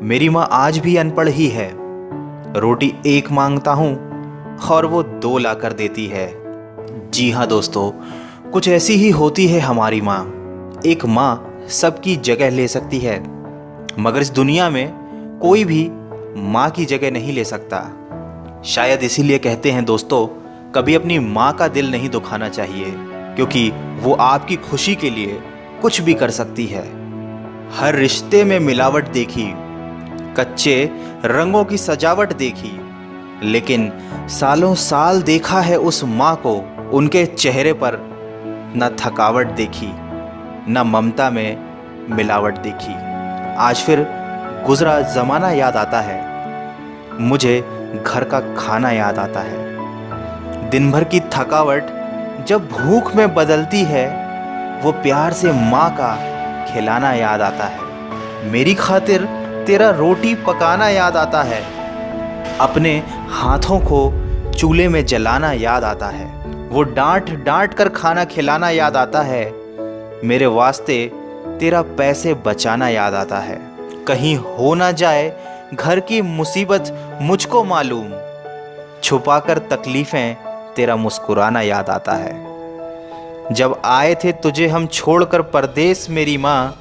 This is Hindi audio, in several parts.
मेरी माँ आज भी अनपढ़ ही है। रोटी एक मांगता हूँ और वो दो ला कर देती है। जी हाँ दोस्तों, कुछ ऐसी ही होती है हमारी माँ। एक माँ सबकी जगह ले सकती है, मगर इस दुनिया में कोई भी माँ की जगह नहीं ले सकता। शायद इसीलिए कहते हैं दोस्तों, कभी अपनी माँ का दिल नहीं दुखाना चाहिए, क्योंकि वो आपकी खुशी के लिए कुछ भी कर सकती है। हर रिश्ते में मिलावट देखी, कच्चे रंगों की सजावट देखी, लेकिन सालों साल देखा है उस माँ को, उनके चेहरे पर न थकावट देखी, न ममता में मिलावट देखी। आज फिर गुजरा ज़माना याद आता है, मुझे घर का खाना याद आता है। दिन भर की थकावट जब भूख में बदलती है, वो प्यार से माँ का खिलाना याद आता है। मेरी खातिर तेरा रोटी पकाना याद आता है, अपने हाथों को चूल्हे में जलाना याद आता है। वो डांट डांट कर खाना खिलाना याद आता है, मेरे वास्ते तेरा पैसे बचाना याद आता है। कहीं हो ना जाए घर की मुसीबत मुझको मालूम, छुपाकर तकलीफ़ें तेरा मुस्कुराना याद आता है। जब आए थे तुझे हम छोड़कर परदेस मेरी माँ,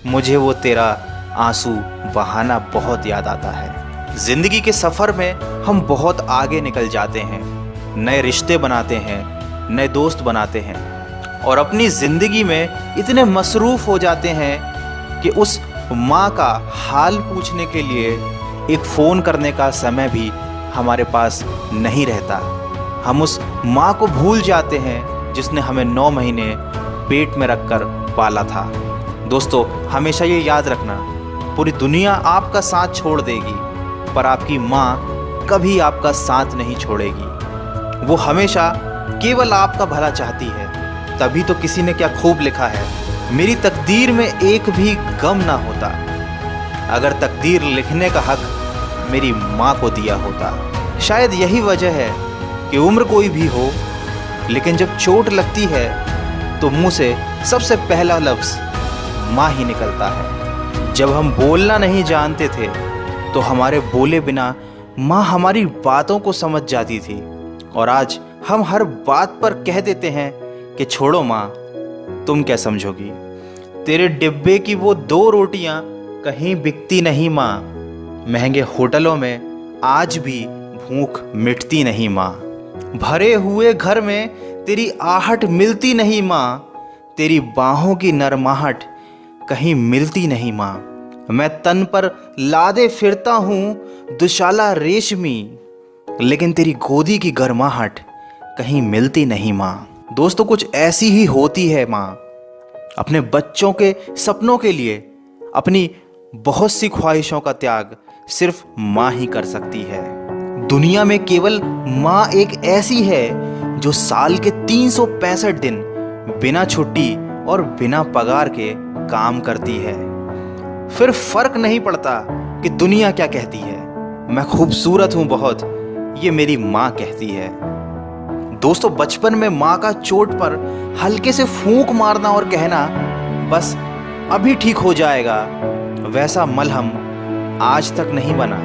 मुझे वो तेरा आंसू बहाना बहुत याद आता है। ज़िंदगी के सफ़र में हम बहुत आगे निकल जाते हैं, नए रिश्ते बनाते हैं, नए दोस्त बनाते हैं, और अपनी ज़िंदगी में इतने मसरूफ़ हो जाते हैं कि उस माँ का हाल पूछने के लिए एक फ़ोन करने का समय भी हमारे पास नहीं रहता। हम उस माँ को भूल जाते हैं जिसने हमें 9 महीने पेट में रखकर पाला था। दोस्तों, हमेशा ये याद रखना, पूरी दुनिया आपका साथ छोड़ देगी, पर आपकी माँ कभी आपका साथ नहीं छोड़ेगी। वो हमेशा केवल आपका भला चाहती है। तभी तो किसी ने क्या खूब लिखा है, मेरी तकदीर में एक भी गम ना होता, अगर तकदीर लिखने का हक मेरी माँ को दिया होता। शायद यही वजह है कि उम्र कोई भी हो, लेकिन जब चोट लगती है तो मुंह से सबसे पहला लफ्ज़ माँ ही निकलता है। जब हम बोलना नहीं जानते थे तो हमारे बोले बिना माँ हमारी बातों को समझ जाती थी, और आज हम हर बात पर कह देते हैं कि छोड़ो माँ, तुम क्या समझोगी। तेरे डिब्बे की वो 2 रोटियां कहीं बिकती नहीं माँ, महंगे होटलों में आज भी भूख मिटती नहीं माँ। भरे हुए घर में तेरी आहट मिलती नहीं माँ, तेरी बाहों की नरमाहट कहीं मिलती नहीं माँ। मैं तन पर लादे फिरता हूँ दुशाला रेशमी, लेकिन तेरी गोदी की गर्माहट कहीं मिलती नहीं माँ। दोस्तों, कुछ ऐसी ही होती है माँ। अपने बच्चों के सपनों के लिए अपनी बहुत सी ख्वाहिशों का त्याग सिर्फ माँ ही कर सकती है। दुनिया में केवल माँ एक ऐसी है जो साल के 365 दिन बिना छुट्टी और बिना पगार के काम करती है। फिर फर्क नहीं पड़ता कि दुनिया क्या कहती है, मैं खूबसूरत हूँ बहुत, ये मेरी माँ कहती है। दोस्तों, बचपन में माँ का चोट पर हल्के से फूंक मारना और कहना बस अभी ठीक हो जाएगा, वैसा मलहम आज तक नहीं बना।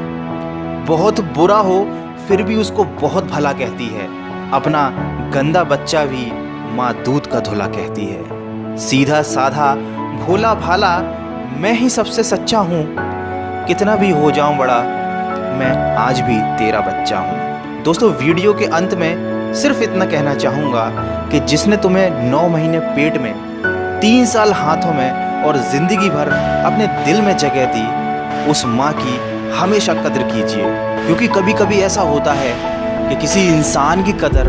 बहुत बुरा हो फिर भी उसको बहुत भला कहती है। अपना गंदा बच्चा भी माँ दूध का धुला कहती है। सीधा साधा भोला भाला मैं ही सबसे सच्चा हूँ, कितना भी हो जाऊँ बड़ा, मैं आज भी तेरा बच्चा हूँ। दोस्तों, वीडियो के अंत में सिर्फ इतना कहना चाहूँगा कि जिसने तुम्हें 9 महीने पेट में, 3 साल हाथों में और ज़िंदगी भर अपने दिल में जगह दी, उस माँ की हमेशा कदर कीजिए, क्योंकि कभी कभी ऐसा होता है कि किसी इंसान की कदर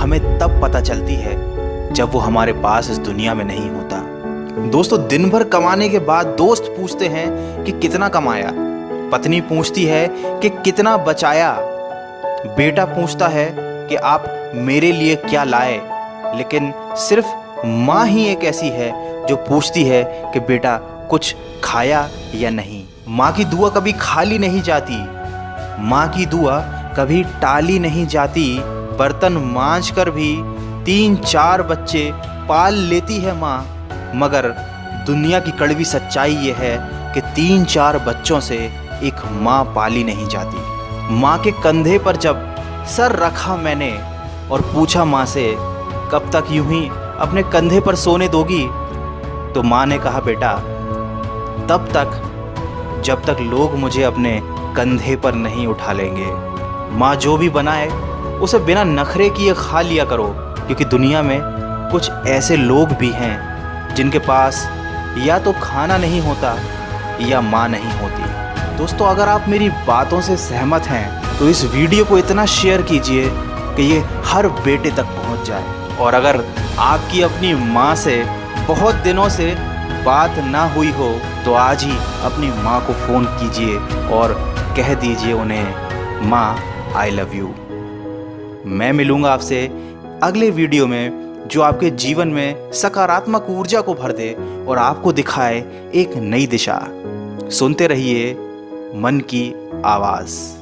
हमें तब पता चलती है जब वो हमारे पास इस दुनिया में नहीं होता। दोस्तों, दिन भर कमाने के बाद दोस्त पूछते हैं कि कितना कमाया, पत्नी पूछती है कि कितना बचाया, बेटा पूछता है कि आप मेरे लिए क्या लाए, लेकिन सिर्फ माँ ही एक ऐसी है जो पूछती है कि बेटा कुछ खाया या नहीं। माँ की दुआ कभी खाली नहीं जाती, माँ की दुआ कभी टाली नहीं जाती। बर्तन मांज कर भी 3-4 बच्चे पाल लेती है माँ, मगर दुनिया की कड़वी सच्चाई ये है कि 3-4 बच्चों से एक माँ पाली नहीं जाती। माँ के कंधे पर जब सर रखा मैंने और पूछा माँ से कब तक यूं ही अपने कंधे पर सोने दोगी, तो माँ ने कहा बेटा तब तक जब तक लोग मुझे अपने कंधे पर नहीं उठा लेंगे। माँ जो भी बनाए उसे बिना नखरे किए खा लिया करो, क्योंकि दुनिया में कुछ ऐसे लोग भी हैं जिनके पास या तो खाना नहीं होता या माँ नहीं होती। दोस्तों, अगर आप मेरी बातों से सहमत हैं तो इस वीडियो को इतना शेयर कीजिए कि ये हर बेटे तक पहुंच जाए। और अगर आपकी अपनी माँ से बहुत दिनों से बात ना हुई हो तो आज ही अपनी माँ को फ़ोन कीजिए और कह दीजिए उन्हें माँ आई लव यू। मैं मिलूँगा आपसे अगले वीडियो में जो आपके जीवन में सकारात्मक ऊर्जा को भर दे और आपको दिखाए एक नई दिशा। सुनते रहिए मन की आवाज़।